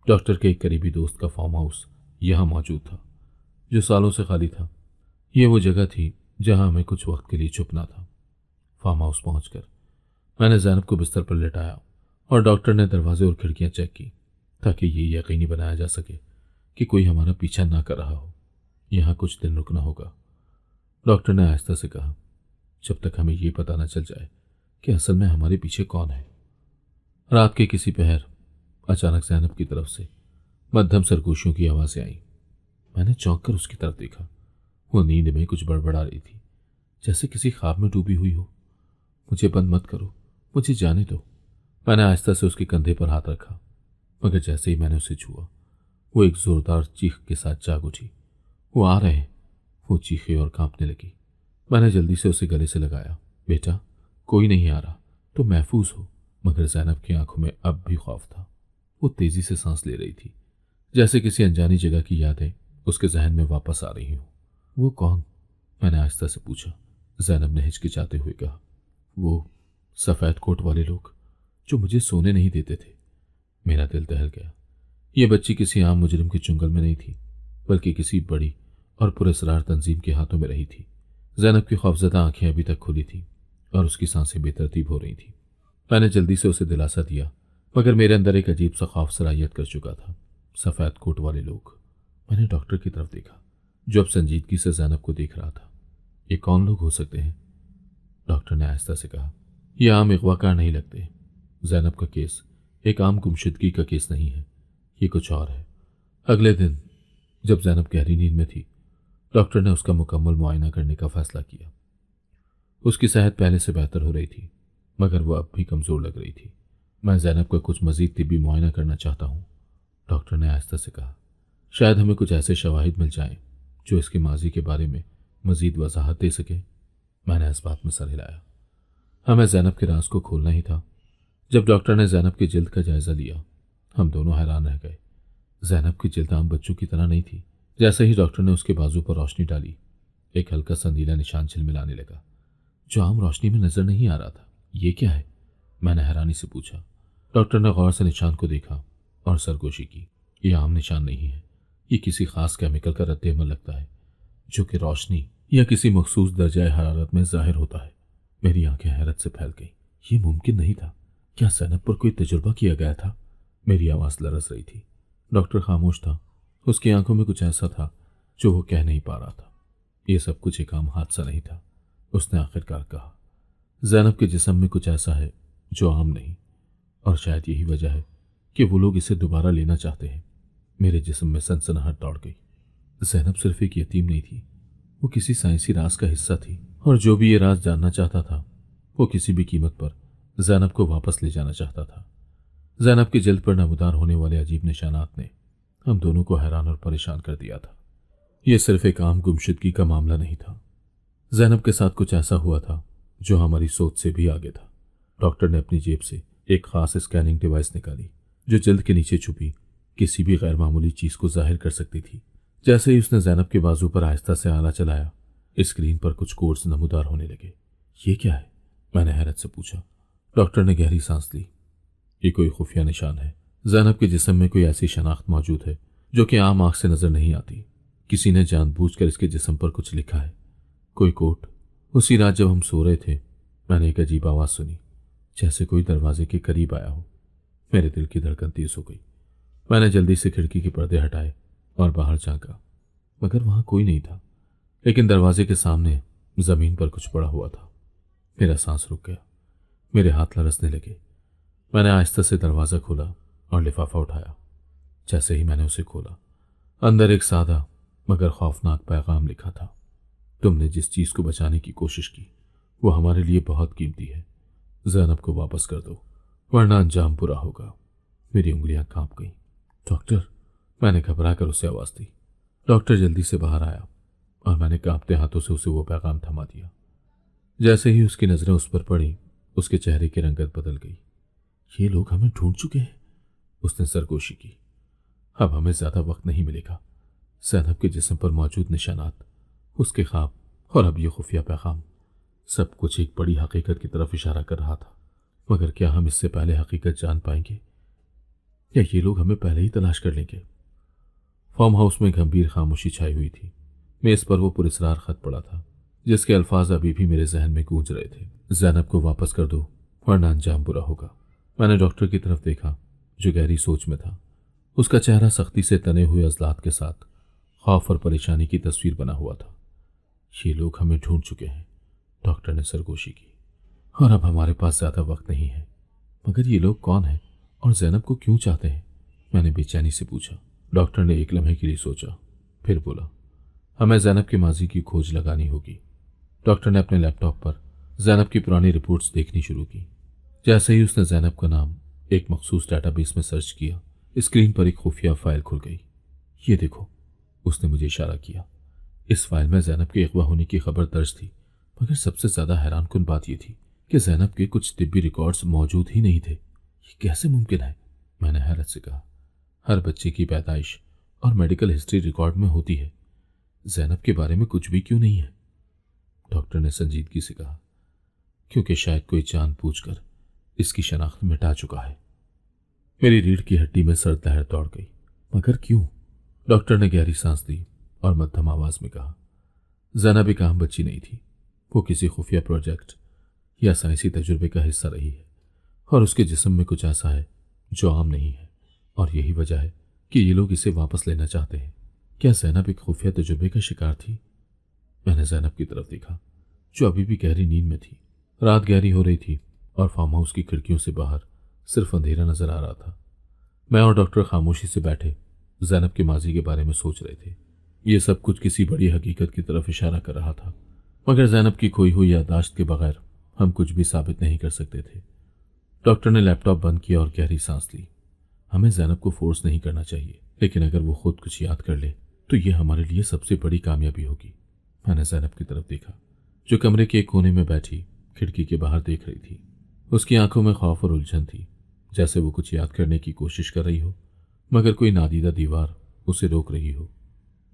डॉक्टर के एक करीबी दोस्त का फार्म हाउस यहां मौजूद था, जो सालों से खाली था। यह वो जगह थी जहां हमें कुछ वक्त के लिए छुपना था। फार्म हाउस पहुंचकर मैंने जैनब को बिस्तर पर लेटाया और डॉक्टर ने दरवाजे और खिड़कियां चेक की, ताकि ये यकीनी बनाया जा सके कि कोई हमारा पीछा ना कर रहा हो। यहां कुछ दिन रुकना होगा, डॉक्टर ने आहिस्ता से कहा, जब तक हमें ये पता न चल जाए कि असल में हमारे पीछे कौन है। रात के किसी पहर अचानक जैनब की तरफ से मध्यम सरगोशियों की आवाजें आई। मैंने चौंक कर उसकी तरफ देखा। वो नींद में कुछ बड़बड़ा रही थी, जैसे किसी ख्वाब में डूबी हुई हो। मुझे बंद मत करो, मुझे जाने दो। मैंने आहिस्ता से उसके कंधे पर हाथ रखा, मगर जैसे ही मैंने उसे छुआ, वो एक जोरदार चीख के साथ जाग उठी। वो आ रहे हैं, वो चीखे और कांपने लगी। मैंने जल्दी से उसे गले से लगाया। बेटा, कोई नहीं आ रहा, तुम महफूज हो। मगर जैनब की आंखों में अब भी खौफ था। वो तेजी से सांस ले रही थी, जैसे किसी अनजानी जगह की यादें उसके जहन में वापस आ रही हों। वो कौन? मैंने आहिस्ता से पूछा। जैनब ने हिचकिचाते हुए कहा, वो सफेद कोट वाले लोग जो मुझे सोने नहीं देते थे। मेरा दिल दहल गया। ये बच्ची किसी आम मुजरिम के चुंगल में नहीं थी, बल्कि किसी बड़ी और पुरस्कार तंजीम के हाथों में रही थी। जैनब की खौफजदा आंखें अभी तक खुली थी और उसकी सांसें बेतरतीब हो रही थी। मैंने जल्दी से उसे दिलासा दिया, मगर मेरे अंदर एक अजीब सा खौफ सरायत कर चुका था। सफेद कोट वाले लोग। मैंने डॉक्टर की तरफ देखा, जो अब संजीदगी से जैनब को देख रहा था। ये कौन लोग हो सकते हैं? डॉक्टर ने आहिस्ता से कहा। यह आम अगवाकार नहीं लगते। जैनब का केस एक आम गुमशुदगी का केस नहीं है, ये कुछ और है। अगले दिन जब जैनब गहरी नींद में थी, डॉक्टर ने उसका मुकम्मल मुआयना करने का फैसला किया। उसकी सेहत पहले से बेहतर हो रही थी, मगर वह अब भी कमज़ोर लग रही थी। मैं जैनब का कुछ मज़ीद तिब्बी मुआयना करना चाहता हूँ, डॉक्टर ने आहिस्ता से कहा। शायद हमें कुछ ऐसे शवाहिद मिल जाएं जो इसके माजी के बारे में मज़ीद वजाहत दे सके। मैंने इस बात में सर हिलाया। हमें जैनब के राज को खोलना ही था। जब डॉक्टर ने जैनब की जिल्द का जायज़ा लिया, हम दोनों हैरान रह गए। जैनब की जिल्द आम बच्चों की तरह नहीं थी। जैसे ही डॉक्टर ने उसके बाजू पर रोशनी डाली, एक हल्का सा नीला निशान झिलमिलाने लगा जो आम रोशनी में नजर नहीं आ रहा था। ये क्या है? मैंने हैरानी से पूछा। डॉक्टर ने गौर से निशान को देखा और सरगोशी की। यह आम निशान नहीं है, ये किसी खास केमिकल का रद्द-ए-अमल लगता है जो कि रोशनी या किसी मखसूस दर्जाए हरारत में जाहिर होता है। मेरी आंखें हैरत से फैल गईं। ये मुमकिन नहीं था। क्या जैनब पर कोई तजुर्बा किया गया था? मेरी आवाज़ लरस रही थी। डॉक्टर खामोश था। उसकी आंखों में कुछ ऐसा था जो वो कह नहीं पा रहा था। ये सब कुछ एक आम हादसा नहीं था, उसने आखिरकार कहा। जैनब के जिस्म में कुछ ऐसा है जो आम नहीं, और शायद यही वजह है कि वो लोग इसे दोबारा लेना चाहते हैं। मेरे जिस्म में सनसनाहट दौड़ गई। जैनब सिर्फ एक यतीम नहीं थी, वो किसी साइंसी राज का हिस्सा थी, और जो भी ये राज जानना चाहता था वो किसी भी कीमत पर जैनब को वापस ले जाना चाहता था। जैनब की जिल्द पर नमूदार होने वाले अजीब निशानात ने हम दोनों को हैरान और परेशान कर दिया था। यह सिर्फ एक आम गुमशुदगी का मामला नहीं था। जैनब के साथ कुछ ऐसा हुआ था जो हमारी सोच से भी आगे था। डॉक्टर ने अपनी जेब से एक खास स्कैनिंग डिवाइस निकाली जो जिल्द के नीचे छुपी किसी भी गैर मामूली चीज को जाहिर कर सकती थी। जैसे ही उसने जैनब के बाजू पर आहिस्ता से आला चलाया, स्क्रीन पर कुछ कोड्स नमूदार होने लगे। ये क्या है? मैंने हैरत से पूछा। डॉक्टर ने गहरी सांस ली। ये कोई खुफिया निशान है। जैनब के जिस्म में कोई ऐसी शनाख्त मौजूद है जो कि आम आंख से नजर नहीं आती। किसी ने जानबूझकर इसके जिस्म पर कुछ लिखा है, कोई कोड। उसी रात जब हम सो रहे थे, मैंने एक अजीब आवाज सुनी, जैसे कोई दरवाजे के करीब आया हो। मेरे दिल की धड़कन तेज हो गई। मैंने जल्दी से खिड़की के पर्दे हटाए और बाहर झांका, मगर वहां कोई नहीं था। लेकिन दरवाजे के सामने जमीन पर कुछ पड़ा हुआ था। मेरा सांस रुक गया, मेरे हाथ लरसने लगे। मैंने आहिस्ता से दरवाज़ा खोला और लिफाफा उठाया। जैसे ही मैंने उसे खोला, अंदर एक सादा मगर खौफनाक पैगाम लिखा था। तुमने जिस चीज़ को बचाने की कोशिश की वो हमारे लिए बहुत कीमती है। जैनब को वापस कर दो, वरना अंजाम बुरा होगा। मेरी उंगलियां कांप गईं। डॉक्टर, मैंने घबरा कर उसे आवाज़ दी। डॉक्टर जल्दी से बाहर आया और मैंने कांपते हाथों से उसे वो पैगाम थमा दिया। जैसे ही उसकी नजरें उस पर पड़ी, उसके चेहरे की रंगत बदल गई। ये लोग हमें ढूंढ चुके हैं, उसने सरगोशी की। अब हमें ज्यादा वक्त नहीं मिलेगा। जैनब के जिस्म पर मौजूद निशानात, उसके ख्वाब और अब ये खुफिया पैगाम, सब कुछ एक बड़ी हकीकत की तरफ इशारा कर रहा था। मगर क्या हम इससे पहले हकीकत जान पाएंगे या ये लोग हमें पहले ही तलाश कर लेंगे? फार्म हाउस में गंभीर खामोशी छाई हुई थी। मेज पर वो पुरस्रार खत पड़ा था जिसके अल्फाज अभी भी मेरे जहन में गूंज रहे थे। जैनब को वापस कर दो, वरना अंजाम बुरा होगा। मैंने डॉक्टर की तरफ देखा जो गहरी सोच में था। उसका चेहरा सख्ती से तने हुए अजलात के साथ खौफ और परेशानी की तस्वीर बना हुआ था। ये लोग हमें ढूंढ चुके हैं, डॉक्टर ने सरगोशी की, और अब हमारे पास ज्यादा वक्त नहीं है। मगर ये लोग कौन हैं और जैनब को क्यों चाहते हैं? मैंने बेचैनी से पूछा। डॉक्टर ने एक लम्हे के लिए सोचा, फिर बोला, हमें जैनब के माजी की खोज लगानी होगी। डॉक्टर ने अपने लैपटॉप पर जैनब की पुरानी रिपोर्ट्स देखनी शुरू की। जैसे ही उसने जैनब का नाम एक मखसूस डाटाबेस में सर्च किया, स्क्रीन पर एक खुफिया फाइल खुल गई। ये देखो, उसने मुझे इशारा किया। इस फाइल में जैनब के अगवा होने की खबर दर्ज थी, मगर सबसे ज्यादा हैरानकुन बात यह थी कि जैनब के कुछ तिब्बी रिकॉर्ड्स मौजूद ही नहीं थे। ये कैसे मुमकिन है? मैंने हैरत से कहा। हर बच्चे की पैदाइश और मेडिकल हिस्ट्री रिकॉर्ड में होती है, जैनब के बारे में कुछ भी क्यों नहीं है? डॉक्टर ने संजीदगी से कहा, क्योंकि शायद कोई जानबूझकर इसकी शनाख्त मिटा चुका है। मेरी रीढ़ की हड्डी में सर्द लहर दौड़ गई। मगर क्यों? डॉक्टर ने गहरी सांस दी और मध्यम आवाज में कहा, जैनब एक आम बच्ची नहीं थी। वो किसी खुफिया प्रोजेक्ट या साइंसी तजुर्बे का हिस्सा रही है, और उसके जिस्म में कुछ ऐसा है जो आम नहीं है, और यही वजह है कि ये लोग इसे वापस लेना चाहते हैं। क्या जैनब एक खुफिया तजुर्बे का शिकार थी? मैंने जैनब की तरफ देखा जो अभी भी गहरी नींद में थी। रात गहरी हो रही थी और फार्म हाउस की खिड़कियों से बाहर सिर्फ अंधेरा नजर आ रहा था। मैं और डॉक्टर खामोशी से बैठे जैनब के माजी के बारे में सोच रहे थे। ये सब कुछ किसी बड़ी हकीकत की तरफ इशारा कर रहा था, मगर जैनब की खोई हुई याददाश्त के बगैर हम कुछ भी साबित नहीं कर सकते थे। डॉक्टर ने लैपटॉप बंद किया और गहरी सांस ली। हमें जैनब को फोर्स नहीं करना चाहिए, लेकिन अगर वो खुद कुछ याद कर ले तो ये हमारे लिए सबसे बड़ी कामयाबी होगी। मैंने जैनब की तरफ देखा, जो कमरे के एक कोने में बैठी खिड़की के बाहर देख रही थी। उसकी आंखों में खौफ और उलझन थी, जैसे वो कुछ याद करने की कोशिश कर रही हो, मगर कोई नादीदा दीवार उसे रोक रही हो।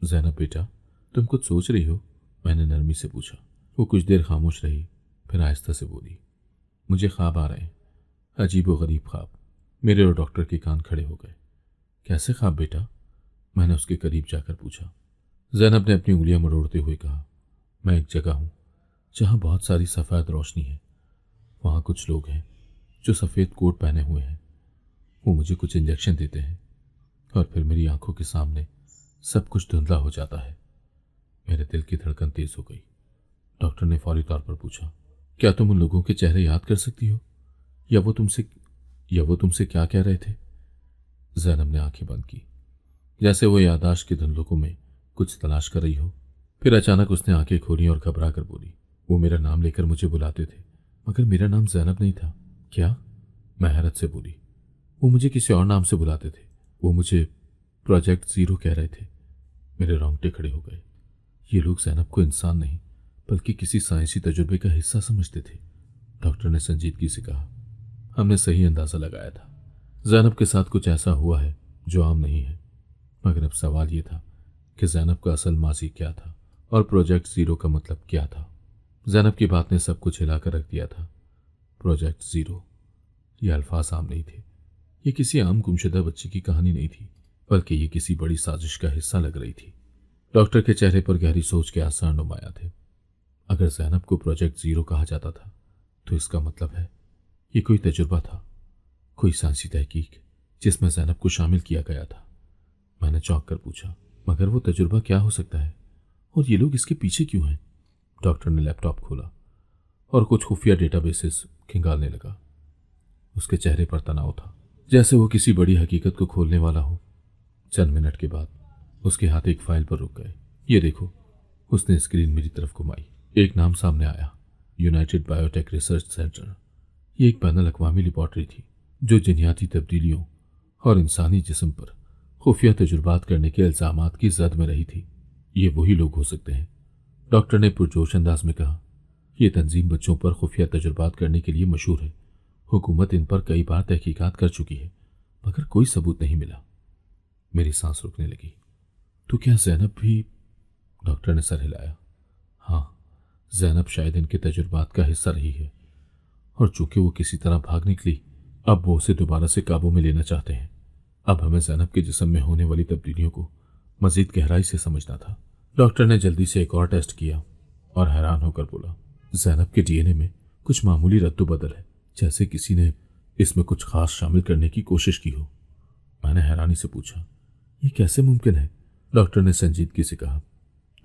जैनब बेटा, तुम कुछ सोच रही हो? मैंने नरमी से पूछा। वो कुछ देर खामोश रही, फिर आहिस्ता से बोली, मुझे ख्वाब आ रहे हैं, अजीब व गरीब ख्वाब। मेरे और डॉक्टर के कान खड़े हो गए। कैसे ख्वाब बेटा? मैंने उसके करीब जाकर पूछा। जैनब ने अपनी उंगलियां मरोड़ते हुए कहा, मैं एक जगह हूं जहां बहुत सारी सफ़ेद रोशनी है। वहां कुछ लोग हैं जो सफ़ेद कोट पहने हुए हैं। वो मुझे कुछ इंजेक्शन देते हैं और फिर मेरी आंखों के सामने सब कुछ धुंधला हो जाता है। मेरे दिल की धड़कन तेज हो गई। डॉक्टर ने फौरी तौर पर पूछा, क्या तुम उन लोगों के चेहरे याद कर सकती हो, या वो तुमसे क्या कह रहे थे? जैनब ने आंखें बंद की, जैसे वो याददाश्त के धुंधलकों में कुछ तलाश कर रही हो। फिर अचानक उसने आंखें खोली और घबरा कर बोली, वो मेरा नाम लेकर मुझे बुलाते थे, मगर मेरा नाम जैनब नहीं था। क्या? मैं हैरत से बोली, वो मुझे किसी और नाम से बुलाते थे। वो मुझे प्रोजेक्ट जीरो कह रहे थे। मेरे रोंगटे खड़े हो गए। ये लोग जैनब को इंसान नहीं बल्कि किसी साइंसी तजुर्बे का हिस्सा समझते थे। डॉक्टर ने संजीदगी से कहा, हमने सही अंदाजा लगाया था। जैनब के साथ कुछ ऐसा हुआ है जो आम नहीं है, मगर अब सवाल ये था कि जैनब का असल माजी क्या था और प्रोजेक्ट जीरो का मतलब क्या था। जैनब की बात ने सब कुछ हिलाकर रख दिया था। प्रोजेक्ट जीरो, ये अल्फाज आम नहीं थे। ये किसी आम गुमशुदा बच्ची की कहानी नहीं थी, बल्कि ये किसी बड़ी साजिश का हिस्सा लग रही थी। डॉक्टर के चेहरे पर गहरी सोच के आसार नुमाया थे। अगर जैनब को प्रोजेक्ट जीरो कहा जाता था तो इसका मतलब है ये कोई तजुर्बा था, कोई साइंसी तहकीक जिसमें जैनब को शामिल किया गया था। मैंने चौंक कर पूछा, मगर वो तजुर्बा क्या हो सकता है और ये लोग इसके पीछे क्यों हैं? डॉक्टर ने लैपटॉप खोला और कुछ खुफिया डेटाबेसेस खंगालने लगा। उसके चेहरे पर तनाव था, जैसे वो किसी बड़ी हकीकत को खोलने वाला हो। चंद मिनट के बाद उसके हाथ एक फाइल पर रुक गए। ये देखो, उसने स्क्रीन मेरी तरफ घुमाई। एक नाम सामने आया, यूनाइटेड बायोटेक रिसर्च सेंटर। ये एक बैनुल अक़वामी लेबॉर्ट्री थी जो जिन्याती तब्दीलियों और इंसानी जिस्म पर खुफिया तजुर्बात करने के इल्जामात की जद में रही थी। ये वही लोग हो सकते हैं, डॉक्टर ने पुरजोश अंदाज में कहा। यह तंजीम बच्चों पर खुफिया तजुर्बात करने के लिए मशहूर है। हुकूमत इन पर कई बार तहकीकात कर चुकी है, मगर कोई सबूत नहीं मिला। मेरी सांस रुकने लगी। तो क्या जैनब भी? डॉक्टर ने सर हिलाया। हाँ, जैनब शायद इनके तजुर्बात का हिस्सा रही है, और चूंकि वो किसी तरह भाग निकली, अब वो उसे दोबारा से काबू में लेना चाहते हैं। अब हमें जैनब के जिस्म में होने वाली तब्दीलियों को मजीद गहराई से समझना था। डॉक्टर ने जल्दी से एक और टेस्ट किया और हैरान होकर बोला, जैनब के डीएनए में कुछ मामूली रद्दोबदल है, जैसे किसी ने इसमें कुछ खास शामिल करने की कोशिश की हो। मैंने हैरानी से पूछा, ये कैसे मुमकिन है? डॉक्टर ने संजीदगी से कहा,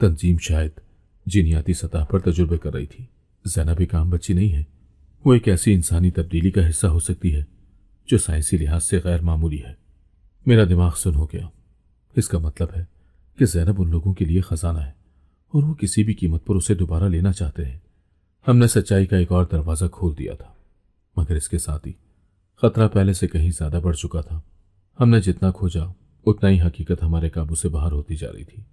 तंजीम शायद जिनियाती सतह पर तजुर्बे कर रही थी। जैनब एक आम बच्ची नहीं है, वो एक ऐसी इंसानी तब्दीली का हिस्सा हो सकती है जो साइंसी लिहाज से गैर मामूली है। मेरा दिमाग सुन हो गया। इसका मतलब है कि जैनब उन लोगों के लिए खजाना है और वो किसी भी कीमत पर उसे दोबारा लेना चाहते हैं। हमने सच्चाई का एक और दरवाज़ा खोल दिया था, मगर इसके साथ ही खतरा पहले से कहीं ज़्यादा बढ़ चुका था। हमने जितना खोजा उतना ही हकीकत हमारे काबू से बाहर होती जा रही थी।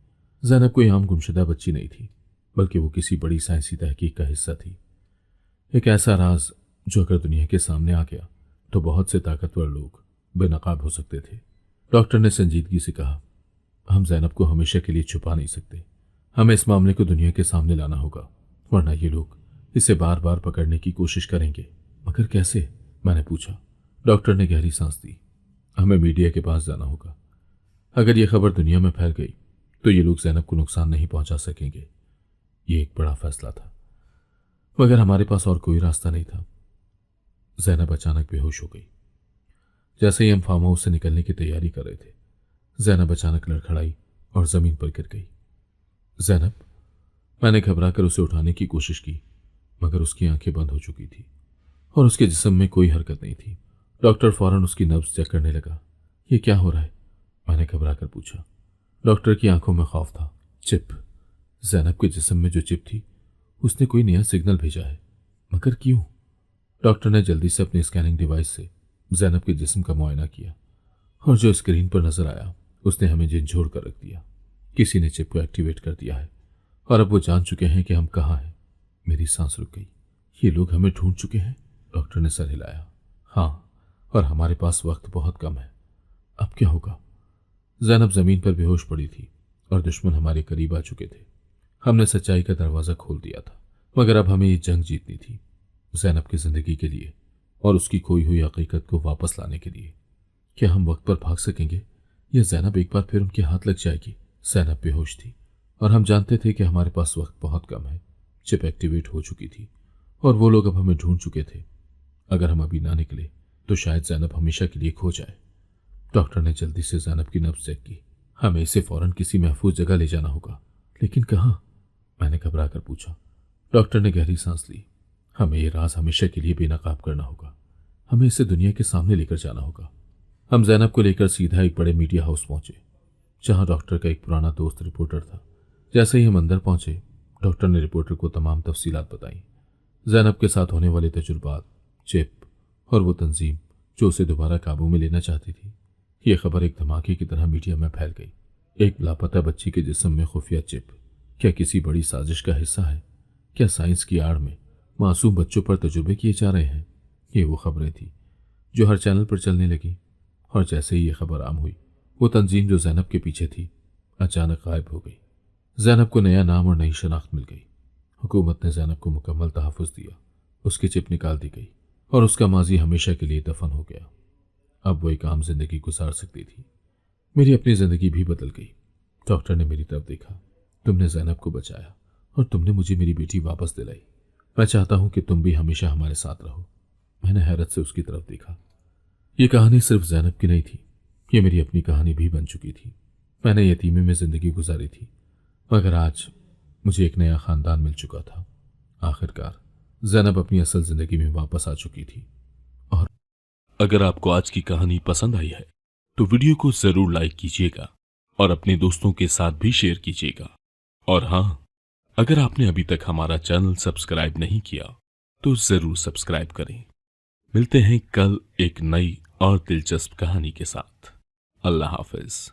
जैनब कोई आम गुमशुदा बच्ची नहीं थी, बल्कि वो किसी बड़ी साइंसी तहकीक का हिस्सा थी। एक ऐसा राज जो अगर दुनिया के सामने आ गया तो बहुत से ताकतवर लोग बेनकाब हो सकते थे। डॉक्टर ने संजीदगी से कहा, हम जैनब को हमेशा के लिए छुपा नहीं सकते। हमें इस मामले को दुनिया के सामने लाना होगा, वरना ये लोग इसे बार बार पकड़ने की कोशिश करेंगे। मगर कैसे? मैंने पूछा। डॉक्टर ने गहरी सांस दी। हमें मीडिया के पास जाना होगा। अगर यह खबर दुनिया में फैल गई तो ये लोग जैनब को नुकसान नहीं पहुंचा सकेंगे। ये एक बड़ा फैसला था, मगर हमारे पास और कोई रास्ता नहीं था। जैनब अचानक बेहोश हो गई। जैसे ही हम फार्म हाउस से निकलने की तैयारी कर रहे थे, जैनब अचानक लड़खड़ाई और जमीन पर गिर गई। जैनब, मैंने घबरा कर उसे उठाने की कोशिश की, मगर उसकी आंखें बंद हो चुकी थी और उसके जिस्म में कोई हरकत नहीं थी। डॉक्टर फौरन उसकी नब्ज चेक करने लगा। ये क्या हो रहा है? मैंने घबरा कर पूछा। डॉक्टर की आंखों में खौफ था। चिप, जैनब के जिस्म में जो चिप थी, उसने कोई नया सिग्नल भेजा है। मगर क्यों? डॉक्टर ने जल्दी से अपनी स्कैनिंग डिवाइस से जैनब के जिस्म का मुआयना किया और जो स्क्रीन पर नजर आया उसने हमें झंझोड़ कर रख दिया। किसी ने चिप को एक्टिवेट कर दिया है और अब वो जान चुके हैं कि हम कहाँ हैं। मेरी सांस रुक गई। ये लोग हमें ढूंढ चुके हैं? डॉक्टर ने सर हिलाया। हाँ, और हमारे पास वक्त बहुत कम है। अब क्या होगा? जैनब जमीन पर बेहोश पड़ी थी और दुश्मन हमारे करीब आ चुके थे। हमने सच्चाई का दरवाजा खोल दिया था, मगर अब हमें ये जंग जीतनी थी, जैनब की जिंदगी के लिए और उसकी खोई हुई हकीकत को वापस लाने के लिए। क्या हम वक्त पर भाग सकेंगे या जैनब एक बार फिर उनके हाथ लग जाएगी? जैनब बेहोश थी और हम जानते थे कि हमारे पास वक्त बहुत कम है। चिप एक्टिवेट हो चुकी थी और वो लोग अब हमें ढूंढ चुके थे। अगर हम अभी ना निकले तो शायद जैनब हमेशा के लिए खो जाए। डॉक्टर ने जल्दी से जैनब की नब्ज चेक की। हमें इसे फौरन किसी महफूज जगह ले जाना होगा। लेकिन कहाँ? मैंने घबरा कर पूछा। डॉक्टर ने गहरी सांस ली। हमें ये राज हमेशा के लिए बेनकाब करना होगा। हमें इसे दुनिया के सामने लेकर जाना होगा। हम जैनब को लेकर सीधा एक बड़े मीडिया हाउस पहुंचे, जहां डॉक्टर का एक पुराना दोस्त रिपोर्टर था। जैसे ही हम अंदर पहुंचे, डॉक्टर ने रिपोर्टर को तमाम तफसीलात बताई। जैनब के साथ होने वाले तजुर्बात, चिप और वो तंजीम जो उसे दोबारा काबू में लेना चाहती थी। यह खबर एक धमाके की तरह मीडिया में फैल गई। एक लापता बच्ची के जिस्म में खुफिया चिप क्या किसी बड़ी साजिश का हिस्सा है? क्या साइंस की आड़ में मासूम बच्चों पर तजुर्बे किए जा रहे हैं? ये वो खबरें थी जो हर चैनल पर चलने लगी। और जैसे ही ये खबर आम हुई, वो तंजीम जो जैनब के पीछे थी अचानक गायब हो गई। जैनब को नया नाम और नई शनाख्त मिल गई। हुकूमत ने जैनब को मुकम्मल तहफ़्फ़ुज़ दिया। उसकी चिप निकाल दी गई और उसका माजी हमेशा के लिए दफन हो गया। अब वो एक आम जिंदगी गुजार सकती थी। मेरी अपनी जिंदगी भी बदल गई। डॉक्टर ने मेरी तरफ देखा। तुमने जैनब को बचाया और तुमने मुझे मेरी बेटी वापस दिलाई। मैं चाहता हूं कि तुम भी हमेशा हमारे साथ रहो। मैंने हैरत से उसकी तरफ देखा। ये कहानी सिर्फ जैनब की नहीं थी, ये मेरी अपनी कहानी भी बन चुकी थी। मैंने यतीमे में जिंदगी गुजारी थी, मगर आज मुझे एक नया खानदान मिल चुका था। आखिरकार जैनब अपनी असल जिंदगी में वापस आ चुकी थी। और अगर आपको आज की कहानी पसंद आई है तो वीडियो को जरूर लाइक कीजिएगा और अपने दोस्तों के साथ भी शेयर कीजिएगा। और हाँ, अगर आपने अभी तक हमारा चैनल सब्सक्राइब नहीं किया तो जरूर सब्सक्राइब करें। मिलते हैं कल एक नई और दिलचस्प कहानी के साथ। अल्लाह हाफिज।